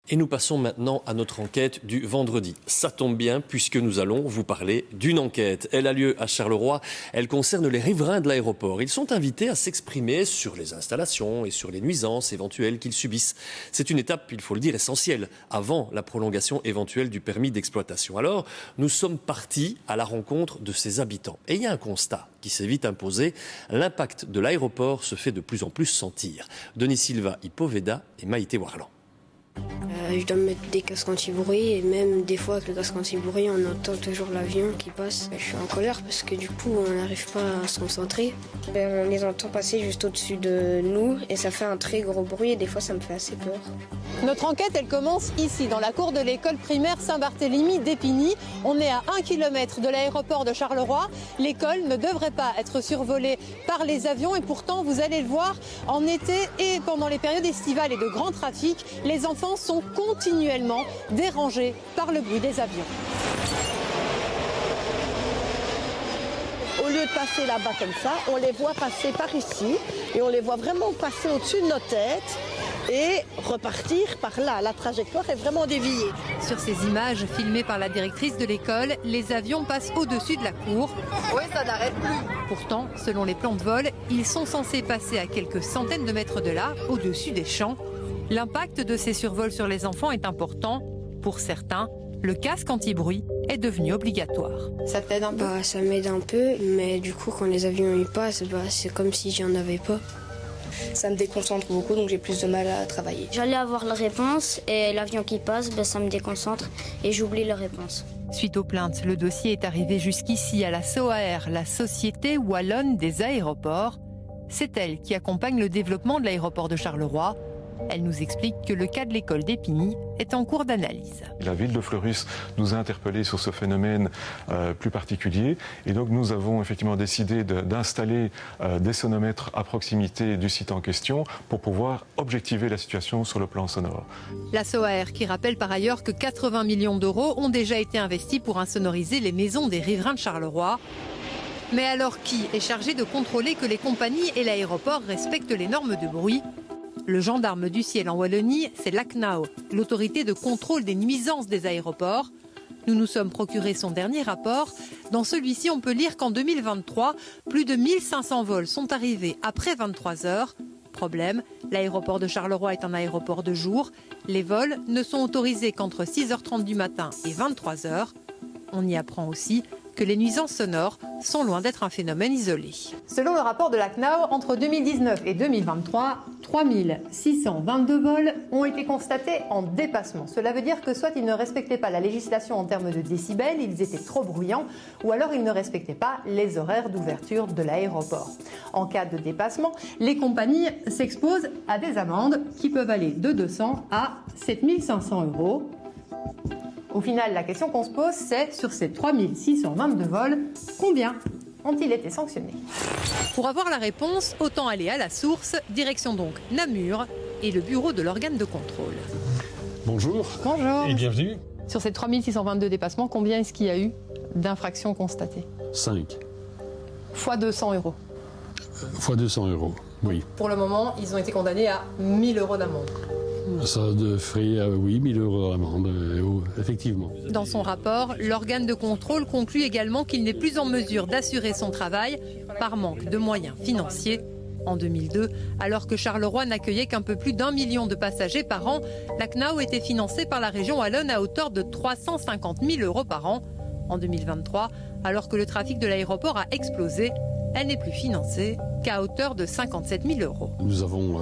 Et nous passons maintenant à notre enquête du vendredi. Ça tombe bien puisque nous allons vous parler d'une enquête. Elle a lieu à Charleroi. Elle concerne les riverains de l'aéroport. Ils sont invités à s'exprimer sur les installations et sur les nuisances éventuelles qu'ils subissent. C'est une étape, il faut le dire, essentielle avant la prolongation éventuelle du permis d'exploitation. Alors, nous sommes partis à la rencontre de ces habitants. Et il y a un constat qui s'est vite imposé. L'impact de l'aéroport se fait de plus en plus sentir. Denis Silva, Ipoveda et Maïté Warlan. Je dois me mettre des casques anti-bruit et même des fois avec le casque anti-bruit on entend toujours l'avion qui passe. Je suis en colère parce que du coup on n'arrive pas à se concentrer. On les entend passer juste au-dessus de nous et ça fait un très gros bruit et des fois ça me fait assez peur. Notre enquête elle commence ici dans la cour de l'école primaire Saint-Barthélemy d'Épigny. On est à 1 km de l'aéroport de Charleroi. L'école ne devrait pas être survolée par les avions et pourtant vous allez le voir en été et pendant les périodes estivales et de grand trafic, les enfants sont continuellement dérangés par le bruit des avions. Au lieu de passer là-bas comme ça, on les voit passer par ici et on les voit vraiment passer au-dessus de nos têtes et repartir par là. La trajectoire est vraiment déviée. Sur ces images filmées par la directrice de l'école, les avions passent au-dessus de la cour. Oui, ça n'arrête plus. Pourtant, selon les plans de vol, ils sont censés passer à quelques centaines de mètres de là, au-dessus des champs. L'impact de ces survols sur les enfants est important. Pour certains, le casque anti-bruit est devenu obligatoire. Ça t'aide un peu ? Ça m'aide un peu, mais du coup quand les avions y passent, c'est comme si j'en avais pas. Ça me déconcentre beaucoup, donc j'ai plus de mal à travailler. J'allais avoir la réponse et l'avion qui passe, ça me déconcentre et j'oublie la réponse. Suite aux plaintes, le dossier est arrivé jusqu'ici à la SOAR, la Société Wallonne des aéroports. C'est elle qui accompagne le développement de l'aéroport de Charleroi. Elle nous explique que le cas de l'école d'Épigny est en cours d'analyse. La ville de Fleurus nous a interpellés sur ce phénomène plus particulier et donc nous avons effectivement décidé d'installer des sonomètres à proximité du site en question pour pouvoir objectiver la situation sur le plan sonore. La SOAR qui rappelle par ailleurs que 80 millions d'euros ont déjà été investis pour insonoriser les maisons des riverains de Charleroi. Mais alors qui est chargé de contrôler que les compagnies et l'aéroport respectent les normes de bruit ? Le gendarme du ciel en Wallonie, c'est l'ACNAO, l'autorité de contrôle des nuisances des aéroports. Nous nous sommes procuré son dernier rapport. Dans celui-ci, on peut lire qu'en 2023, plus de 1500 vols sont arrivés après 23 heures. Problème, l'aéroport de Charleroi est un aéroport de jour. Les vols ne sont autorisés qu'entre 6h30 du matin et 23h. On y apprend aussi que les nuisances sonores sont loin d'être un phénomène isolé. Selon le rapport de la CNAO, entre 2019 et 2023, 3622 vols ont été constatés en dépassement. Cela veut dire que soit ils ne respectaient pas la législation en termes de décibels, ils étaient trop bruyants, ou alors ils ne respectaient pas les horaires d'ouverture de l'aéroport. En cas de dépassement, les compagnies s'exposent à des amendes qui peuvent aller de 200 à 7500 €. Au final, la question qu'on se pose, c'est sur ces 3622 vols, combien ont-ils été sanctionnés ? Pour avoir la réponse, autant aller à la source, direction donc Namur et le bureau de l'organe de contrôle. Bonjour. Bonjour. Et bienvenue. Sur ces 3622 dépassements, combien est-ce qu'il y a eu d'infractions constatées ? 5. Fois 200 €. Fois 200 €, oui. Pour le moment, ils ont été condamnés à 1000 € d'amende. Ça ferait, oui, 1000 € d'amende, effectivement. Dans son rapport, l'organe de contrôle conclut également qu'il n'est plus en mesure d'assurer son travail par manque de moyens financiers. En 2002, alors que Charleroi n'accueillait qu'un peu plus d'1 million de passagers par an, la CNAO était financée par la région wallonne à hauteur de 350 000 € par an. En 2023, alors que le trafic de l'aéroport a explosé, elle n'est plus financée qu'à hauteur de 57 000 €. Nous avons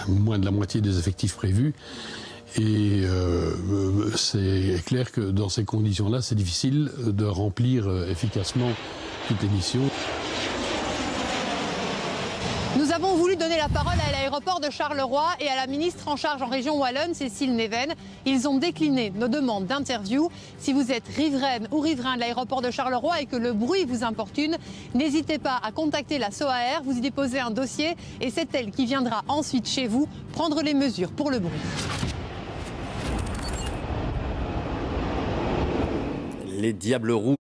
moins de la moitié des effectifs prévus et c'est clair que dans ces conditions-là, c'est difficile de remplir efficacement toutes les missions. Nous avons voulu donner la parole à l'aéroport de Charleroi et à la ministre en charge en région wallonne, Cécile Neven. Ils ont décliné nos demandes d'interview. Si vous êtes riveraine ou riverain de l'aéroport de Charleroi et que le bruit vous importune, n'hésitez pas à contacter la SOAR, vous y déposez un dossier et c'est elle qui viendra ensuite chez vous prendre les mesures pour le bruit. Les Diables Rouges.